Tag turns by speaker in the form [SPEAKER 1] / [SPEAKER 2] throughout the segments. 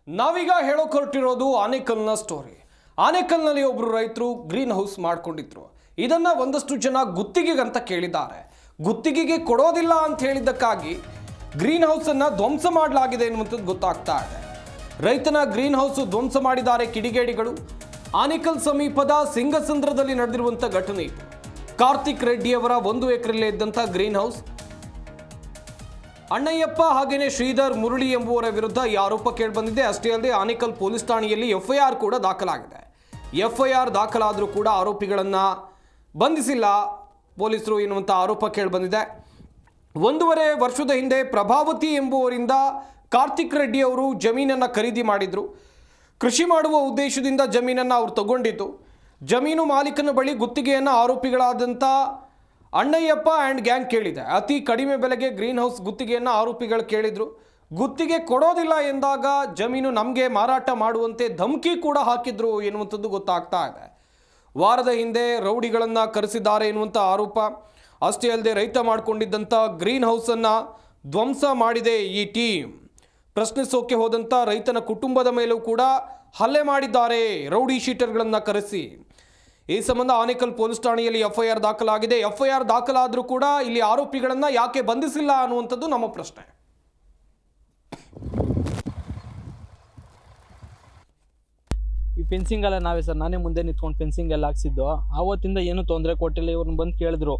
[SPEAKER 1] ನಾವೀಗ ಹೇಳೋಕೆ ಹೊರಟಿರೋದು ಆನೇಕಲ್ನ ಸ್ಟೋರಿ. ಆನೇಕಲ್ನಲ್ಲಿ ಒಬ್ಬರು ರೈತರು ಗ್ರೀನ್ ಹೌಸ್ ಮಾಡ್ಕೊಂಡಿದ್ರು. ಇದನ್ನ ಒಂದಷ್ಟು ಜನ ಗುತ್ತಿಗೆಗಂತ ಕೇಳಿದ್ದಾರೆ. ಗುತ್ತಿಗೆಗೆ ಕೊಡೋದಿಲ್ಲ ಅಂತ ಹೇಳಿದ್ದಕ್ಕಾಗಿ ಗ್ರೀನ್ ಹೌಸನ್ನು ಧ್ವಂಸ ಮಾಡಲಾಗಿದೆ ಎನ್ನುವಂಥದ್ದು ಗೊತ್ತಾಗ್ತಾ ಇದೆ. ರೈತನ ಗ್ರೀನ್ ಹೌಸ್ ಧ್ವಂಸ ಮಾಡಿದ್ದಾರೆ ಕಿಡಿಗೇಡಿಗಳು. ಆನೇಕಲ್ ಸಮೀಪದ ಸಿಂಗಸಂದ್ರದಲ್ಲಿ ನಡೆದಿರುವಂಥ ಘಟನೆ ಇದು. ಕಾರ್ತಿಕ್ ರೆಡ್ಡಿಯವರ 1 ಎಕರೆಯಲ್ಲಿ ಇದ್ದಂಥ ಗ್ರೀನ್ ಹೌಸ್ ಅಣ್ಣಯ್ಯಪ್ಪ ಹಾಗೇನೆ ಶ್ರೀಧರ್ ಮುರಳಿ ಎಂಬುವರ ವಿರುದ್ಧ ಈ ಆರೋಪ ಕೇಳಿಬಂದಿದೆ. ಅಷ್ಟೇ ಅಲ್ಲದೆ ಆನೇಕಲ್ ಪೊಲೀಸ್ ಠಾಣೆಯಲ್ಲಿ FIR ಕೂಡ ದಾಖಲಾಗಿದೆ. FIR ದಾಖಲಾದರೂ ಕೂಡ ಆರೋಪಿಗಳನ್ನು ಬಂಧಿಸಿಲ್ಲ ಪೊಲೀಸರು ಎನ್ನುವಂಥ ಆರೋಪ ಕೇಳಿಬಂದಿದೆ. 1.5 ವರ್ಷದ ಹಿಂದೆ ಪ್ರಭಾವತಿ ಎಂಬುವರಿಂದ ಕಾರ್ತಿಕ್ ರೆಡ್ಡಿ ಅವರು ಜಮೀನನ್ನು ಖರೀದಿ ಮಾಡಿದರು. ಕೃಷಿ ಮಾಡುವ ಉದ್ದೇಶದಿಂದ ಜಮೀನನ್ನು ಅವರು ತಗೊಂಡಿದ್ದು. ಜಮೀನು ಮಾಲೀಕನ ಬಳಿ ಗುತ್ತಿಗೆಯನ್ನು ಆರೋಪಿಗಳಾದಂಥ ಅಣ್ಣಯ್ಯಪ್ಪ ಆ್ಯಂಡ್ ಗ್ಯಾಂಗ್ ಕೇಳಿದೆ. ಅತಿ ಕಡಿಮೆ ಬೆಲೆಗೆ ಗ್ರೀನ್ ಹೌಸ್ ಗುತ್ತಿಗೆಯನ್ನು ಆರೋಪಿಗಳು ಕೇಳಿದರು. ಗುತ್ತಿಗೆ ಕೊಡೋದಿಲ್ಲ ಎಂದಾಗ ಜಮೀನು ನಮಗೆ ಮಾರಾಟ ಮಾಡುವಂತೆ ಧಮಕಿ ಕೂಡ ಹಾಕಿದ್ರು ಎನ್ನುವಂಥದ್ದು ಗೊತ್ತಾಗ್ತಾ ಇದೆ. ವಾರದ ಹಿಂದೆ ರೌಡಿಗಳನ್ನು ಕರೆಸಿದ್ದಾರೆ ಎನ್ನುವಂಥ ಆರೋಪ. ಅಷ್ಟೇ ಅಲ್ಲದೆ ರೈತ ಮಾಡಿಕೊಂಡಿದ್ದಂಥ ಗ್ರೀನ್ ಹೌಸನ್ನು ಧ್ವಂಸ ಮಾಡಿದೆ ಈ ಟೀಮ್. ಪ್ರಶ್ನಿಸೋಕೆ ಹೋದಂಥ ರೈತನ ಕುಟುಂಬದ ಮೇಲೂ ಕೂಡ ಹಲ್ಲೆ ಮಾಡಿದ್ದಾರೆ ರೌಡಿ ಶೀಟರ್ಗಳನ್ನು ಕರೆಸಿ. ಈ ಸಂಬಂಧ ಆನೇಕಲ್ ಪೊಲೀಸ್ ಠಾಣೆಯಲ್ಲಿ FIR ದಾಖಲಾಗಿದೆ. FIR ದಾಖಲಾದರೂ ಕೂಡ ಇಲ್ಲಿ ಆರೋಪಿಗಳನ್ನು ಯಾಕೆ ಬಂಧಿಸಿಲ್ಲ ಅನ್ನುವಂಥದ್ದು ನಮ್ಮ ಪ್ರಶ್ನೆ.
[SPEAKER 2] ಈ ಫೆನ್ಸಿಂಗ್ ಎಲ್ಲ ನಾವೇ ಸರ್, ನಾನೇ ಮುಂದೆ ನಿಂತ್ಕೊಂಡು ಫೆನ್ಸಿಂಗ್ ಎಲ್ಲ ಹಾಕ್ಸಿದ್ದು. ಆವತ್ತಿಂದ ಏನು ತೊಂದರೆ ಕೊಟ್ಟಿಲ್ಲ. ಇವ್ರನ್ನ ಬಂದು ಕೇಳಿದ್ರು,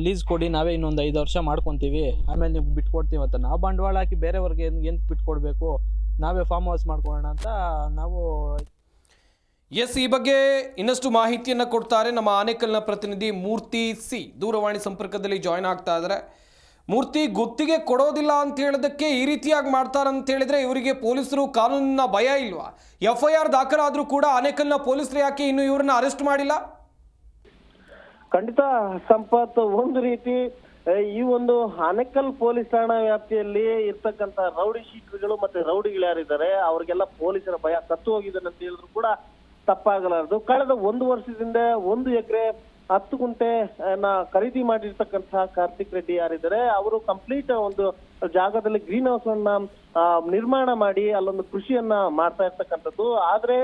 [SPEAKER 2] ಲೀಸ್ ಕೊಡಿ, ನಾವೇ ಇನ್ನೊಂದು 5 ವರ್ಷ ಮಾಡ್ಕೊತೀವಿ, ಆಮೇಲೆ ನೀವು ಬಿಟ್ಕೊಡ್ತೀವಿ ಅಂತ. ನಾವು ಬಂಡವಾಳ ಹಾಕಿ ಬೇರೆಯವ್ರಿಗೆ ಏನು ಬಿಟ್ಕೊಡ್ಬೇಕು, ನಾವೇ ಫಾರ್ಮ್ ಹೌಸ್ ಮಾಡ್ಕೊಳ್ಳೋಣ ಅಂತ ನಾವು.
[SPEAKER 1] ಎಸ್, ಈ ಬಗ್ಗೆ ಇನ್ನಷ್ಟು ಮಾಹಿತಿಯನ್ನು ಕೊಡ್ತಾರೆ ನಮ್ಮ ಆನೇಕಲ್ನ ಪ್ರತಿನಿಧಿ ಮೂರ್ತಿ ಸಿ. ದೂರವಾಣಿ ಸಂಪರ್ಕದಲ್ಲಿ ಜಾಯ್ನ್ ಆಗ್ತಾ ಇದ್ದಾರೆ. ಮೂರ್ತಿ, ಗುತ್ತಿಗೆ ಕೊಡೋದಿಲ್ಲ ಅಂತ ಹೇಳೋದಕ್ಕೆ ಈ ರೀತಿಯಾಗಿ ಮಾಡ್ತಾರಂತ ಹೇಳಿದ್ರೆ ಇವರಿಗೆ ಪೊಲೀಸರು ಕಾನೂನಿನ ಭಯ ಇಲ್ವಾ? FIR ದಾಖಲಾದರೂ ಕೂಡ ಆನೇಕಲ್ನ ಪೊಲೀಸರು ಯಾಕೆ ಇನ್ನು ಇವ್ರನ್ನ ಅರೆಸ್ಟ್ ಮಾಡಿಲ್ಲ?
[SPEAKER 3] ಖಂಡಿತ ಸಂಪತ್, ಒಂದು ರೀತಿ ಈ ಒಂದು ಆನೇಕಲ್ ಪೊಲೀಸ್ ಠಾಣಾ ವ್ಯಾಪ್ತಿಯಲ್ಲಿ ಇರ್ತಕ್ಕಂಥ ರೌಡಿ ಶೀಟರ್ಗಳು ಮತ್ತೆ ರೌಡಿಗಳು ಯಾರಿದ್ದಾರೆ ಅವ್ರಿಗೆಲ್ಲ ಪೊಲೀಸರ ಭಯ ಸತ್ತು ಹೋಗಿದೆ ಅಂತ ಹೇಳಿದ್ರು ಕೂಡ ತಪ್ಪಾಗಲಾರದು. ಕಳೆದ 1 ವರ್ಷದಿಂದ 1 ಎಕರೆ 10 ಗುಂಟೆ ಖರೀದಿ ಮಾಡಿರ್ತಕ್ಕಂತಹ ಕಾರ್ತಿಕ್ ರೆಡ್ಡಿ ಯಾರಿದ್ದಾರೆ ಅವರು ಕಂಪ್ಲೀಟ್ ಒಂದು ಜಾಗದಲ್ಲಿ ಗ್ರೀನ್ ಹೌಸ್ ಅನ್ನ ನಿರ್ಮಾಣ ಮಾಡಿ ಅಲ್ಲೊಂದು ಕೃಷಿಯನ್ನ ಮಾಡ್ತಾ ಇರ್ತಕ್ಕಂಥದ್ದು. ಆದ್ರೆ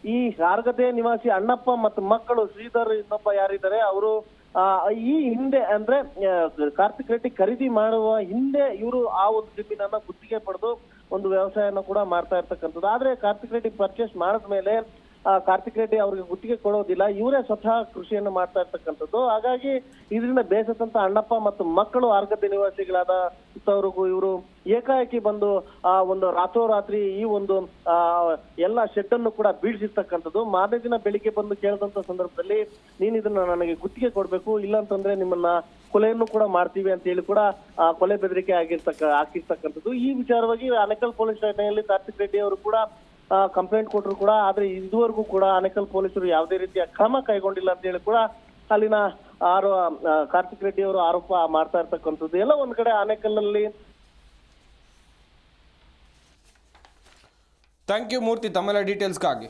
[SPEAKER 3] ಈ ಯಾರ್ಗದೆ ನಿವಾಸಿ ಅಣ್ಣಪ್ಪ ಮತ್ತು ಮಕ್ಕಳು ಶ್ರೀಧರ್ ಇನ್ನೊಬ್ಬ ಯಾರಿದ್ದಾರೆ ಅವರು ಈ ಹಿಂದೆ ಅಂದ್ರೆ ಕಾರ್ತಿಕ್ ರೆಡ್ಡಿ ಖರೀದಿ ಮಾಡುವ ಹಿಂದೆ ಇವರು ಆ ಒಂದು ಜಮೀನನ್ನ ಗುತ್ತಿಗೆ ಪಡೆದು ಒಂದು ವ್ಯವಸಾಯನ ಕೂಡ ಮಾಡ್ತಾ ಇರ್ತಕ್ಕಂಥದ್ದು. ಆದ್ರೆ ಕಾರ್ತಿಕ್ ರೆಡ್ಡಿ ಪರ್ಚೇಸ್ ಮಾಡಿದ್ಮೇಲೆ ಕಾರ್ತಿಕ್ ರೆಡ್ಡಿ ಅವ್ರಿಗೆ ಗುತ್ತಿಗೆ ಕೊಡೋದಿಲ್ಲ, ಇವರೇ ಸ್ವತಃ ಕೃಷಿಯನ್ನು ಮಾಡ್ತಾ ಇರ್ತಕ್ಕಂಥದ್ದು. ಹಾಗಾಗಿ ಇದರಿಂದ ಬೇಸತ್ತಂತ ಅಣ್ಣಪ್ಪ ಮತ್ತು ಮಕ್ಕಳು ಆರ್ಗದ್ದೆ ನಿವಾಸಿಗಳಾದ ಇವರು ಏಕಾಏಕಿ ಬಂದು ಒಂದು ರಾತ್ರೋರಾತ್ರಿ ಈ ಒಂದು ಎಲ್ಲ ಶೆಡ್ ಅನ್ನು ಕೂಡ ಬೀಳ್ಸಿರ್ತಕ್ಕಂಥದ್ದು. ಮಾರನೇ ದಿನ ಬೆಳಿಗ್ಗೆ ಬಂದು ಕೇಳಿದಂತ ಸಂದರ್ಭದಲ್ಲಿ ನೀನ್ ಇದನ್ನ ನನಗೆ ಗುತ್ತಿಗೆ ಕೊಡ್ಬೇಕು, ಇಲ್ಲ ಅಂತಂದ್ರೆ ನಿಮ್ಮನ್ನ ಕೊಲೆಯನ್ನು ಕೂಡ ಮಾಡ್ತೀವಿ ಅಂತ ಹೇಳಿ ಕೂಡ ಕೊಲೆ ಬೆದರಿಕೆ ಹಾಕಿರ್ತಕ್ಕಂಥದ್ದು. ಈ ವಿಚಾರವಾಗಿ ಆನೇಕಲ್ ಪೊಲೀಸ್ ಠಾಣೆಯಲ್ಲಿ ಕಾರ್ತಿಕ್ ರೆಡ್ಡಿ ಅವರು ಕೂಡ ಕಂಪ್ಲೇಂಟ್ ಕೊಟ್ಟರು ಕೂಡ. ಆದ್ರೆ ಇದುವರೆಗೂ ಕೂಡ ಆನೇಕಲ್ ಪೊಲೀಸರು ಯಾವುದೇ ರೀತಿಯ ಕ್ರಮ ಕೈಗೊಂಡಿಲ್ಲ ಅಂತ ಹೇಳಿ ಕೂಡ ಅಲ್ಲಿನ ಕಾರ್ತಿಕ್ ರೆಡ್ಡಿ ಅವರು ಆರೋಪ ಮಾಡ್ತಾ ಇರ್ತಕ್ಕಂಥದ್ದು. ಎಲ್ಲ ಒಂದ್ ಕಡೆ ಆನೇಕಲ್ನಲ್ಲಿ.
[SPEAKER 1] ಥ್ಯಾಂಕ್ ಯು ಮೂರ್ತಿ ತಮ್ಮೆಲ್ಲ ಡೀಟೇಲ್ಸ್ಗಾಗಿ.